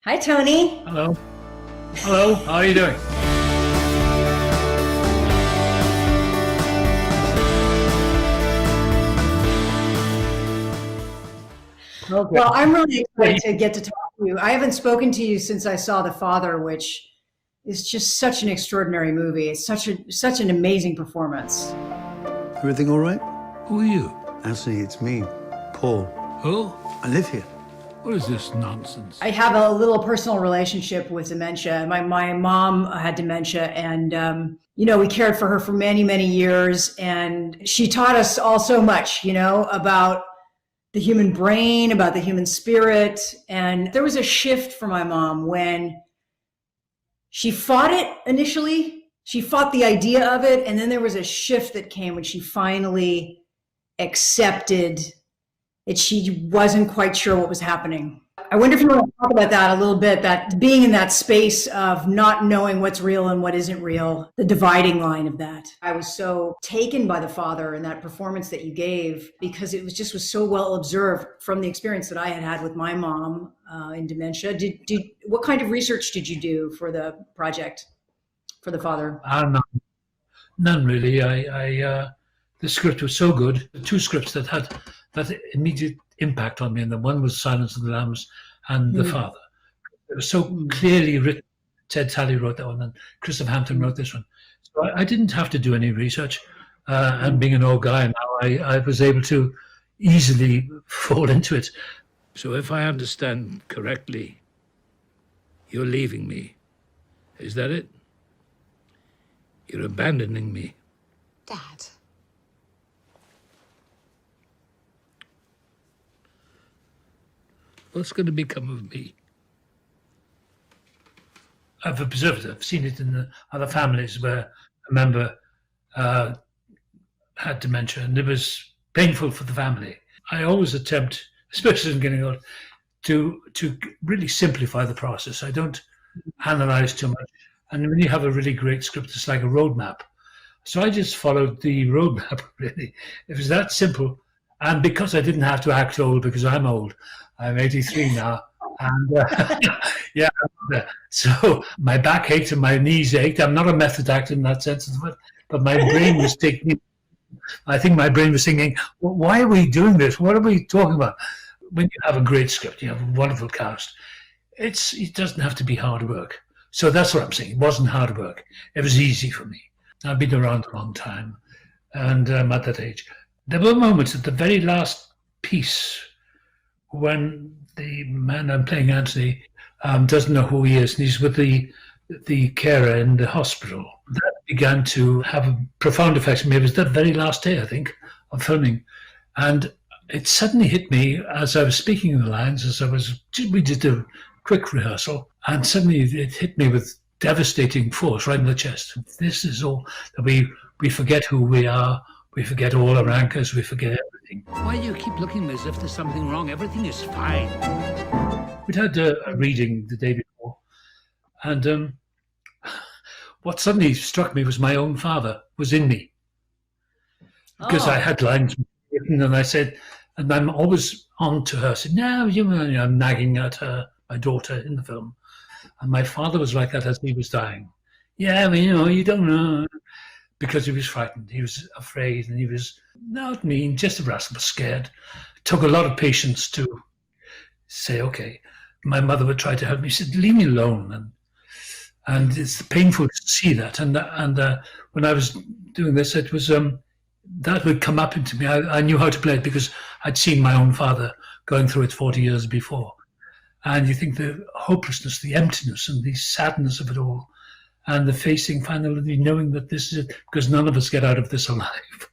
Hi, Tony. Hello. Hello. How are you doing? Okay. Well, I'm really excited to get to talk to you. I haven't spoken to you since I saw The Father, which is just such an extraordinary movie. It's such an amazing performance. Everything all right? Who are you? Actually, it's me, Paul. Who? I live here. What is this nonsense? I have a little personal relationship with dementia. My mom had dementia, and we cared for her for many, many years, and she taught us all so much, about the human brain, about the human spirit. And there was a shift for my mom when she fought it initially. She fought the idea of it, and then there was a shift that came when she finally accepted it. She wasn't quite sure what was happening. I wonder if you want to talk about that a little bit, that being in that space of not knowing what's real and what isn't real, the dividing line of that. I was so taken by The Father and that performance that you gave, because it was so well observed from the experience that I had with my mom in dementia. What kind of research did you do for the project for The Father? None really. The script was so good. The two scripts that had that immediate impact on me, and the one was Silence of the Lambs and The Father. It was so clearly written. Ted Talley wrote that one, and Christopher Hampton wrote this one. So I didn't have to do any research. And being an old guy now, I was able to easily fall into it. So if I understand correctly, you're leaving me. Is that it? You're abandoning me. Dad. What's going to become of me? I've observed it. I've seen it in the other families where a member had dementia, and it was painful for the family. I always attempt, especially in getting old, to really simplify the process. I don't analyze too much. And when you have a really great script, it's like a roadmap. So I just followed the roadmap, really. It was that simple. And because I didn't have to act old, because I'm old, I'm 83 now. And yeah, so my back ached and my knees ached. I'm not a method actor in that sense, but my brain was taking, I think my brain was thinking, well, why are we doing this? What are we talking about? When you have a great script, you have a wonderful cast, it doesn't have to be hard work. So that's what I'm saying. It wasn't hard work. It was easy for me. I've been around a long time, and at that age. There were moments at the very last piece when the man I'm playing, Anthony, doesn't know who he is, and he's with the carer in the hospital. That began to have a profound effect on me. It was the very last day, I think, of filming. And it suddenly hit me as I was speaking the lines, we did a quick rehearsal, and suddenly it hit me with devastating force right in the chest. This is all that we forget who we are. We forget all our anchors. We forget everything. Why do you keep looking as if there's something wrong? Everything is fine. We'd had a reading the day before, and what suddenly struck me was my own father was in me. Because I had lines written, and I said, and I'm always on to her, saying, no, I'm nagging at her, my daughter in the film. And my father was like that as he was dying. Yeah, you don't know. Because he was frightened, he was afraid, and he was not mean, just a rascal, but scared. It took a lot of patience to say, okay. My mother would try to help me. She said, leave me alone. And it's painful to see that. And when I was doing this, it was that would come up into me. I knew how to play it because I'd seen my own father going through it 40 years before. And you think the hopelessness, the emptiness, and the sadness of it all, and the facing finally knowing that this is it, because none of us get out of this alive.